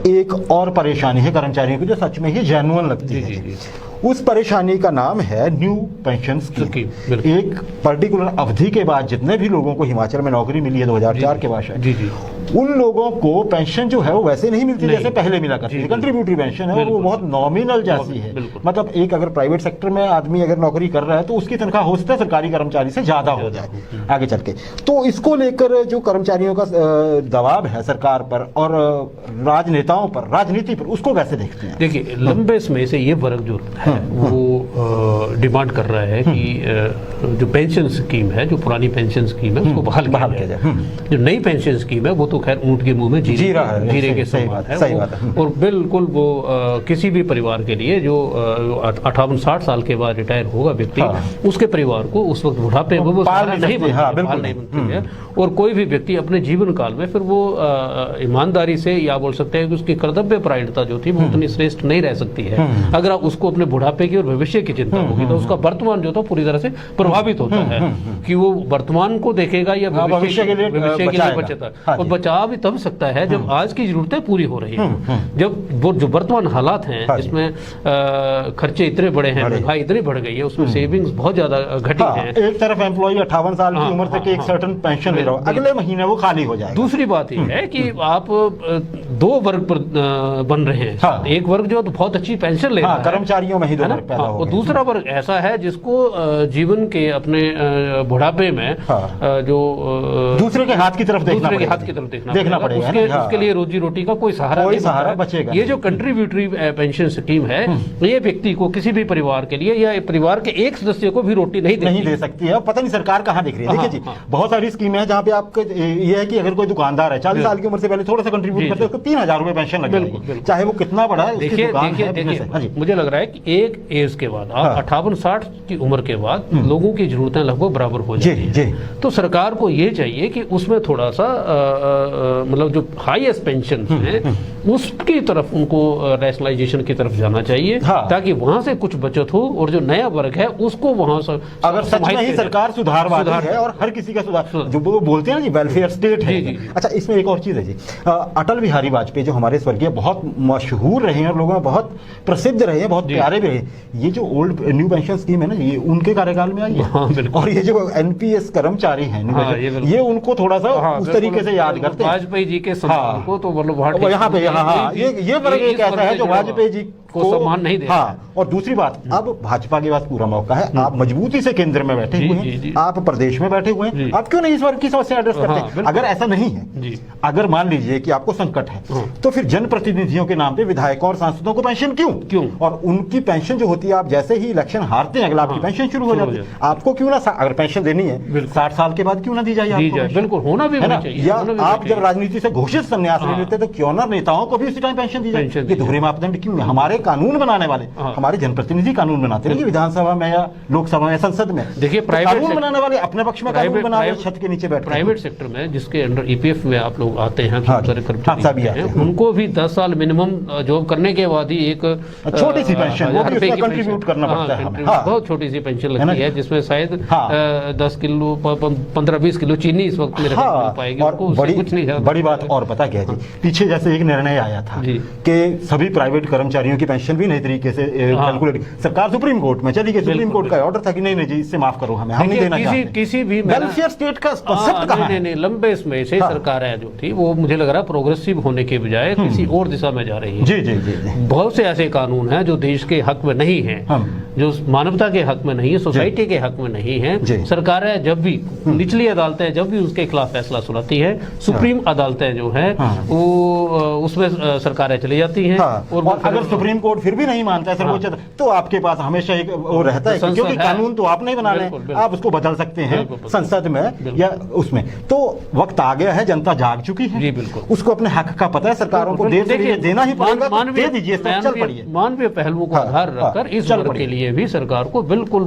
एक और परेशानी है कर्मचारियों की जो सच में ही जेन्युइन लगती है। जी। उस परेशानी का नाम है न्यू पेंशन स्कीम। एक पर्टिकुलर अवधि के बाद जितने भी लोगों को हिमाचल में नौकरी मिली है 2004 के बाद जी जी, उन लोगों को पेंशन जो है वो वैसे नहीं मिलती जैसे पहले मिला करती थी। कंट्रीब्यूटरी पेंशन है और वो बहुत नॉमिनल जैसी है। मतलब एक अगर प्राइवेट सेक्टर में आदमी अगर नौकरी कर रहा है तो उसकी तनख्वाह हो सकता है सरकारी कर्मचारी से ज्यादा हो जाए आगे चल के। तो इसको लेकर जो कर्मचारियों का दबाव है सरकार पर और राजनेताओं पर, राजनीति पर, उसको कैसे देखते हैं? देखिए, लंबे समय से ये वर्ग जो है वो डिमांड कर रहा है कि जो पेंशन स्कीम है, जो पुरानी पेंशन स्कीम है उसको बहाल किया जाए। जो नई पेंशन स्कीम है वो तो खैर ऊंट के मुंह में जीरे के समान है। और बिल्कुल वो किसी भी परिवार के लिए जो 58-60 साल के बाद रिटायर होगा व्यक्ति, उसके परिवार को उस वक्त बुढ़ापे में वो सारा नहीं बनती है। और कोई भी व्यक्ति अपने जीवन काल में फिर वो ईमानदारी से, या बोल सकते हैं कि उसकी कर्तव्य परायणता जो थी वो उतनी श्रेष्ठ नहीं रह सकती है। अगर उसको अपने बुढ़ापे की और भविष्य की चिंता होगी तो उसका वर्तमान जो था पूरी तरह से प्रभावित होता है कि वो वर्तमान को देखेगा या भविष्य के लिए बचता है। और बचा भी तब सकता है जब आज की जरूरतें पूरी हो रही हैं। जब वो जो वर्तमान हालात हैं जिसमें खर्चे इतने बड़े हैं, महंगाई इतनी बढ़ गई है, उसमें सेविंग्स बहुत ज्यादा घटी है। एक तरफ एम्प्लॉय 58 साल की उम्र तक एक सर्टेन पेंशन ले रहा हो, अगले महीने वो खाली हो जाएगा। दूसरी बात ये है कि आप दो वर्ग पर बन रहे हैं। एक वर्ग जो बहुत अच्छी पेंशन ले रहा है, कर्मचारियों में ही दो वर्ग पैदा हो और दूसरा वर्ग ऐसा है जिसको जीवन के अपने बुढ़ापे में जो दूसरे के हाथ की तरफ देखना पड़ेगा, उसके लिए रोजी रोटी का कोई सहारा बचेगा। ये जो कंट्रीब्यूटरी पेंशन स्कीम है, ये व्यक्ति को, किसी भी परिवार के लिए या परिवार के एक सदस्य को भी रोटी नहीं दे सकती है। पता नहीं सरकार कहाँ देख रही है। देखिए जी, बहुत सारी स्कीमें हैं जहाँ पे आपको ये है कि अगर कोई दुकानदार है 40 साल की उम्र से पहले थोड़ा सा कंट्रीब्यूट करते हैं, उसको 3000 रुपए पेंशन लगेगी, चाहे वो कितना बड़ा है। देखिए, मुझे लग रहा है कि एक एज के बाद, 58-60 की उम्र के बाद लोगों की जरूरतें लगभग बराबर हो जाती है। तो सरकार को ये चाहिए कि उसमें थोड़ा सा मतलब जो हाईएस्ट पेंशन है उसकी तरफ उनको रैशनलाइजेशन की तरफ जाना चाहिए, ताकि वहां से कुछ बचत हो और जो नया वर्ग है उसको वहां से, अगर सच में ही सरकार सुधारवादी है और हर किसी का सुधार, जो वो बोलते हैं ना जी वेलफेयर स्टेट है। अच्छा, इसमें एक और चीज है जी, अटल बिहारी वाजपेयी जो हमारे स्वर्गीय बहुत मशहूर रहे हैं और लोगों में बहुत प्रसिद्ध रहे हैं, बहुत प्यारे भी रहे, ये जो ओल्ड न्यू पेंशन स्कीम है ना, ये उनके कार्यकाल में आई है। और ये जो एनपीएस कर्मचारी हैं ये उनको थोड़ा सा उस तरीके से याद करते हैं। वाजपेयी जी के सम्मान को तो मतलब यहाँ पे ये वर्ग एक ऐसा है जो वाजपेयी जी को सम्मान नहीं देता। और दूसरी बात, अब भाजपा के पास पूरा मौका है, आप मजबूती से केंद्र में बैठे हुए हैं, आप प्रदेश में बैठे हुए हैं, आप क्यों नहीं इस वर्ग की समस्या एड्रेस करते? अगर ऐसा नहीं है, अगर मान लीजिए कि आपको संकट है, तो फिर जनप्रतिनिधियों के नाम पे विधायकों और सांसदों को पेंशन क्यों? और उनकी पेंशन जो होती है, आप जैसे ही इलेक्शन हारते हैं अगला आपकी पेंशन शुरू हो जाती है। आपको क्यों ना, अगर पेंशन देनी है 60 साल के बाद क्यों ना दी जाए? बिल्कुल होना भी चाहिए। या आप जब राजनीति से घोषित संन्यास ले लेते तो क्यों ना नेताओं को भी उसी टाइम पेंशन दी जाए? ये दोहरे मापदंड क्यों है? हमारे कानून बनाने वाले, हमारे जनप्रतिनिधि कानून बनाते हैं, विधानसभा में या लोकसभा में, संसद में। देखिए, कानून बनाने वाले अपने पक्ष में कानून बना रहे, छत के नीचे बैठे। प्राइवेट सेक्टर में जिसके अंडर ईपीएफ में आप लोग आते हैं, उनको भी 10 साल मिनिमम जॉब करने के बाद ही एक छोटी सी पेंशन कंट्रीब्यूट करना पड़ता है। बहुत छोटी सी पेंशन लगती है, जिसमें शायद 10 किलो 15-20 किलो चीनी इस वक्त मेरे मिल पाएगी। कुछ नहीं। बड़ी बात और पता क्या है, पीछे जैसे एक निर्णय आया था कि सभी प्राइवेट कर्मचारियों की पेंशन भी नई तरीके से कैलकुलेट, सरकार सुप्रीम कोर्ट में चली गई, सुप्रीम कोर्ट का ऑर्डर था कि नहीं जी इससे माफ करो, हमें नहीं देना चाहिए। किसी भी वेलफेयर स्टेट का कांसेप्ट कहां है? नहीं, लंबे समय से सरकार है जो थी वो मुझे लग रहा है प्रोग्रेसिव होने के बजाय किसी और दिशा में जा रही है। जी। बहुत से ऐसे कानून हैं जो देश के हक में नहीं है, जो मानवता के हक में नहीं है, सोसाइटी के हक में नहीं है। सरकारें जब भी, निचली अदालतें जब भी उसके खिलाफ फैसला सुनाती है, सुप्रीम अदालतें जो है वो उसमें सरकारें चली जाती हैं। और अगर सुप्रीम कोर्ट फिर भी नहीं मानता है सर्वोच्च, तो आपके पास हमेशा एक वो रहता है, क्योंकि कानून तो आप नहीं बना रहे, आप उसको बदल सकते हैं संसद में या उसमें। तो वक्त आ गया है, जनता जाग चुकी है, उसको अपने हक का पता है, सरकारों को देना ही पड़ेगा, दे दीजिए, चल पड़िए। मानवीय पहलुओं को आधार रखकर इस वर्ग के लिए भी सरकार को बिल्कुल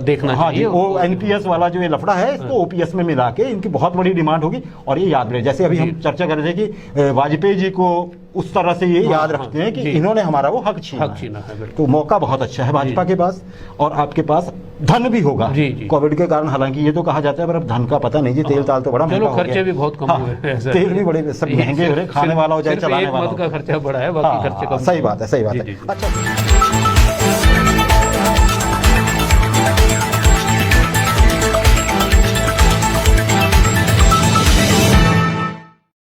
देखना चाहिए। वो एनपीएस वाला जो ये लफड़ा है, इसको ओपीएस में मिला के इनकी बहुत बड़ी डिमांड होगी। और ये याद रहे, जैसे अभी हम चर्चा कर रहे थे कि वाजपेयी जी को उस तरह से ये याद रखते हैं कि इन्होंने हमारा वो हक छीना है। तो मौका बहुत अच्छा है भाजपा के पास, और आपके पास धन भी होगा कोविड के कारण। हालांकि ये तो कहा जाता है, पर अब धन का पता नहीं जी, तेल ताल तो बड़ा महंगा हो गया, खर्चे भी बहुत कम हुए, तेल भी बड़े सब महंगे हो रहे, खाने वाला हो चाहे चलाने वाला हो, खर्चा बड़ा है, बाकी खर्चे कम। सही बात है, सही बात है। अच्छा।